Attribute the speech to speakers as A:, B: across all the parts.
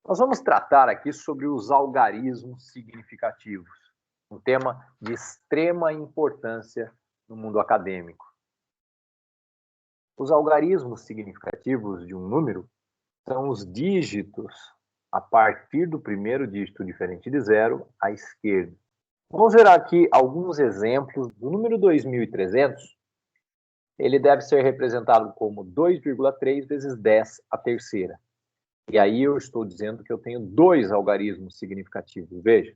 A: Nós vamos tratar aqui sobre os algarismos significativos, um tema de extrema importância no mundo acadêmico. Os algarismos significativos de um número são os dígitos a partir do primeiro dígito diferente de zero à esquerda. Vamos ver aqui alguns exemplos do número 2300. Ele deve ser representado como 2,3 vezes 10 à terceira. E aí eu estou dizendo que eu tenho dois algarismos significativos. Veja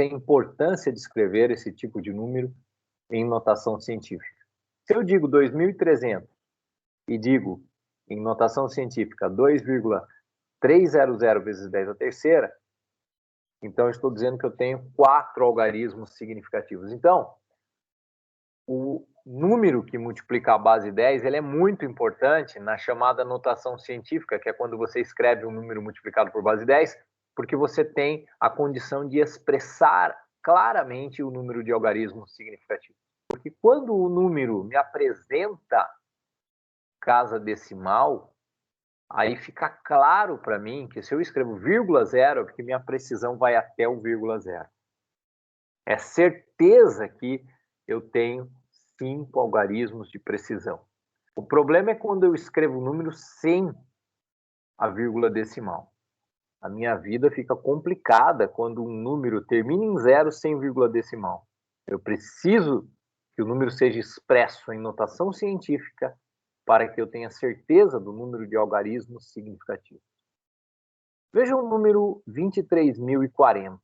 A: a importância de escrever esse tipo de número em notação científica. Se eu digo 2.300 e digo em notação científica 2,300 vezes 10 à terceira, então eu estou dizendo que eu tenho 4 algarismos significativos. Então, o número que multiplica a base 10, ele é muito importante na chamada notação científica, que é quando você escreve um número multiplicado por base 10, porque você tem a condição de expressar claramente o número de algarismos significativos. Porque quando o número me apresenta casa decimal, aí fica claro para mim que se eu escrevo vírgula zero, é porque minha precisão vai até o vírgula zero. É certeza que eu tenho 5 algarismos de precisão. O problema é quando eu escrevo o número sem a vírgula decimal. A minha vida fica complicada quando um número termina em zero sem vírgula decimal. Eu preciso que o número seja expresso em notação científica para que eu tenha certeza do número de algarismos significativos. Veja o número 23.040.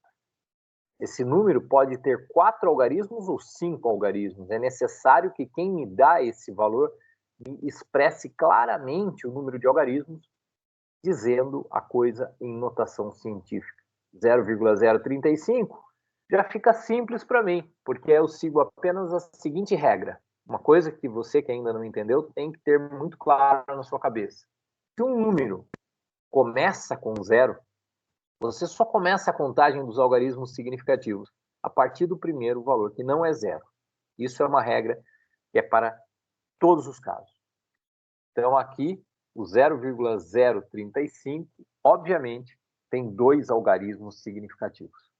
A: Esse número pode ter 4 algarismos ou 5 algarismos. É necessário que quem me dá esse valor me expresse claramente o número de algarismos, dizendo a coisa em notação científica. 0,035 já fica simples para mim, porque eu sigo apenas a seguinte regra. Uma coisa que você que ainda não entendeu tem que ter muito claro na sua cabeça. Se um número começa com zero, você só começa a contagem dos algarismos significativos a partir do primeiro valor, que não é zero. Isso é uma regra que é para todos os casos. Então, aqui, o 0,035, obviamente, tem dois algarismos significativos.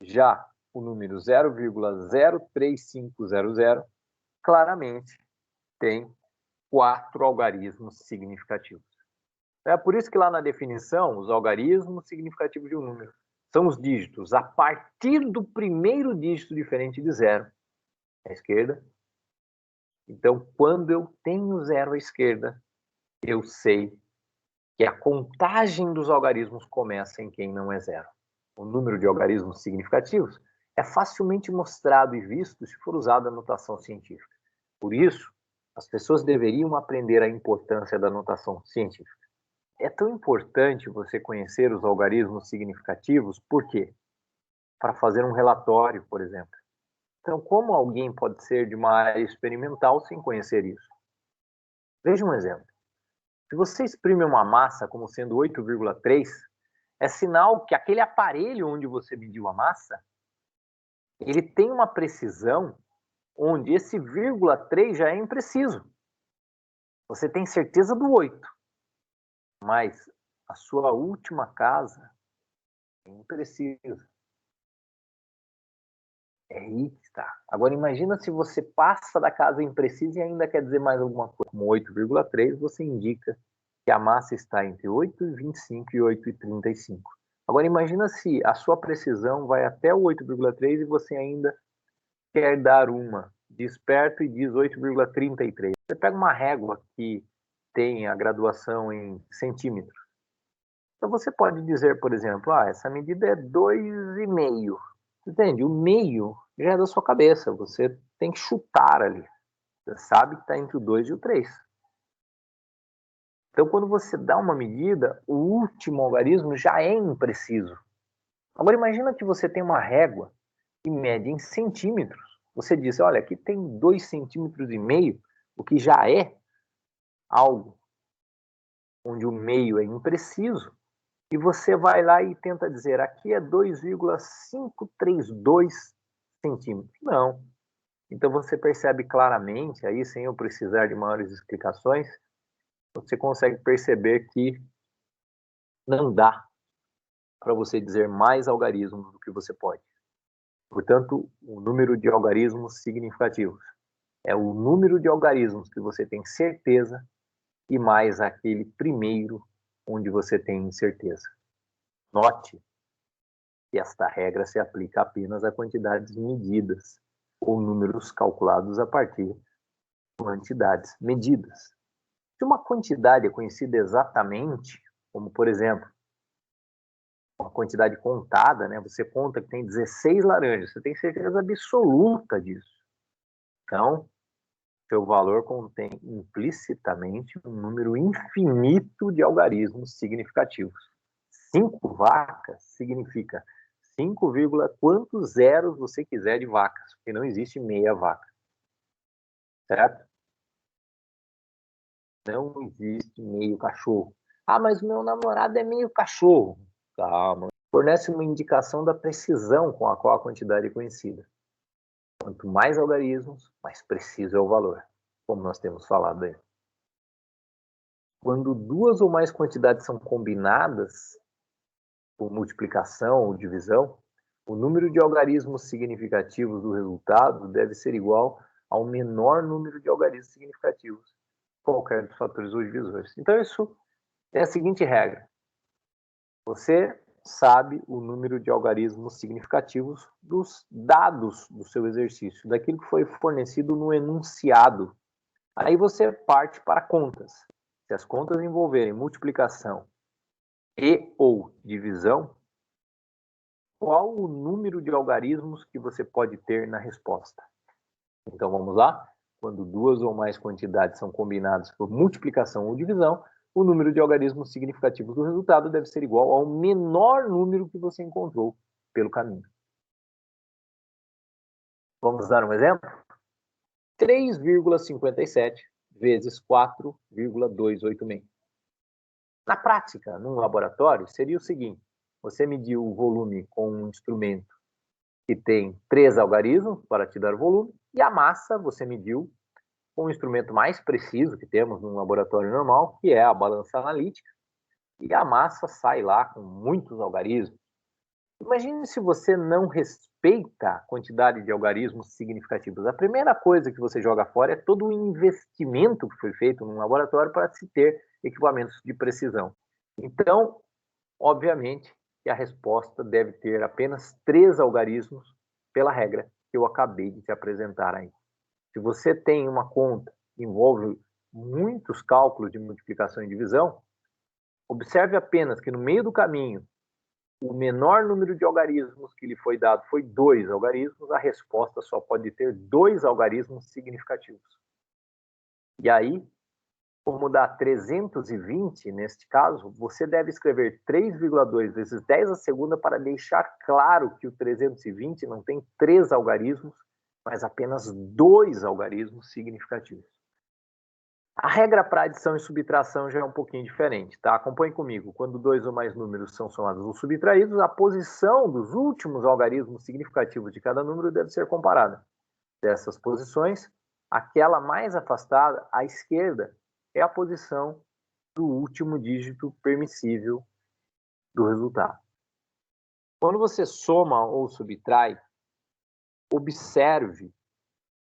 A: Já o número 0,03500, claramente, tem 4 algarismos significativos. É por isso que lá na definição, os algarismos significativos de um número são os dígitos a partir do primeiro dígito diferente de zero à esquerda. Então, quando eu tenho zero à esquerda, eu sei que a contagem dos algarismos começa em quem não é zero. O número de algarismos significativos é facilmente mostrado e visto se for usada a notação científica. Por isso, as pessoas deveriam aprender a importância da notação científica. É tão importante você conhecer os algarismos significativos, por quê? Para fazer um relatório, por exemplo. Então, como alguém pode ser de uma área experimental sem conhecer isso? Veja um exemplo. Se você exprime uma massa como sendo 8,3, é sinal que aquele aparelho onde você mediu a massa, ele tem uma precisão onde esse vírgula 3 já é impreciso. Você tem certeza do 8, mas a sua última casa é imprecisa. É aí que está. Agora imagina se você passa da casa imprecisa e ainda quer dizer mais alguma coisa. Como 8,3, você indica que a massa está entre 8,25 e 8,35. Agora imagina se a sua precisão vai até o 8,3 e você ainda quer dar uma desperto e diz 8,33. Você pega uma régua que tem a graduação em centímetros. Então você pode dizer, por exemplo, essa medida é 2,5. Entende? O meio já é da sua cabeça. Você tem que chutar ali. Você sabe que está entre o 2 e o 3. Então, quando você dá uma medida, o último algarismo já é impreciso. Agora, imagina que você tem uma régua que mede em centímetros. Você diz, olha, aqui tem 2,5 centímetros, o que já é algo onde o meio é impreciso. E você vai lá e tenta dizer, aqui é 2,532 centímetros. Não. Então você percebe claramente, aí sem eu precisar de maiores explicações, você consegue perceber que não dá para você dizer mais algarismos do que você pode. Portanto, o número de algarismos significativos é o número de algarismos que você tem certeza e mais aquele primeiro onde você tem incerteza. Note que esta regra se aplica apenas a quantidades medidas ou números calculados a partir de quantidades medidas. Se uma quantidade é conhecida exatamente, como por exemplo, uma quantidade contada, né? Você conta que tem 16 laranjas, você tem certeza absoluta disso. Então, seu valor contém implicitamente um número infinito de algarismos significativos. 5 vacas significa 5, quantos zeros você quiser de vacas, porque não existe meia vaca. Certo? Não existe meio cachorro. Ah, mas o meu namorado é meio cachorro. Calma. Fornece uma indicação da precisão com a qual a quantidade é conhecida. Quanto mais algarismos, mais preciso é o valor, como nós temos falado aí. Quando duas ou mais quantidades são combinadas, por multiplicação ou divisão, o número de algarismos significativos do resultado deve ser igual ao menor número de algarismos significativos, qualquer dos fatores ou divisores. Então, isso é a seguinte regra. Você sabe o número de algarismos significativos dos dados do seu exercício, daquilo que foi fornecido no enunciado. Aí você parte para contas. Se as contas envolverem multiplicação e ou divisão, qual o número de algarismos que você pode ter na resposta? Então vamos lá? Quando duas ou mais quantidades são combinadas por multiplicação ou divisão, o número de algarismos significativos do resultado deve ser igual ao menor número que você encontrou pelo caminho. Vamos dar um exemplo? 3,57 vezes 4,286. Na prática, num laboratório, seria o seguinte: você mediu o volume com um instrumento que tem 3 algarismos para te dar o volume, e a massa você mediu com o instrumento mais preciso que temos num laboratório normal, que é a balança analítica, e a massa sai lá com muitos algarismos. Imagine se você não respeita a quantidade de algarismos significativos. A primeira coisa que você joga fora é todo o investimento que foi feito num laboratório para se ter equipamentos de precisão. Então, obviamente, que a resposta deve ter apenas 3 algarismos pela regra que eu acabei de te apresentar aí. Se você tem uma conta que envolve muitos cálculos de multiplicação e divisão, observe apenas que no meio do caminho, o menor número de algarismos que lhe foi dado foi 2 algarismos, a resposta só pode ter 2 algarismos significativos. E aí, como dá 320 neste caso, você deve escrever 3,2 vezes 10 à segunda para deixar claro que o 320 não tem 3 algarismos, mas apenas 2 algarismos significativos. A regra para adição e subtração já é um pouquinho diferente, tá? Acompanhe comigo. Quando 2 ou mais números são somados ou subtraídos, a posição dos últimos algarismos significativos de cada número deve ser comparada. Dessas posições, aquela mais afastada, à esquerda, é a posição do último dígito permissível do resultado. Quando você soma ou subtrai, observe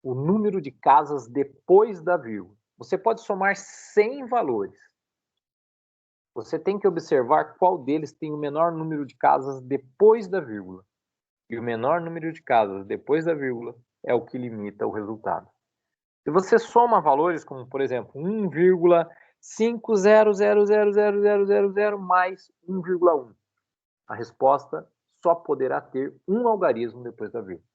A: o número de casas depois da vírgula. Você pode somar 100 valores. Você tem que observar qual deles tem o menor número de casas depois da vírgula. E o menor número de casas depois da vírgula é o que limita o resultado. Se você soma valores como, por exemplo, 1,50000000 mais 1,1, a resposta só poderá ter um algarismo depois da vírgula.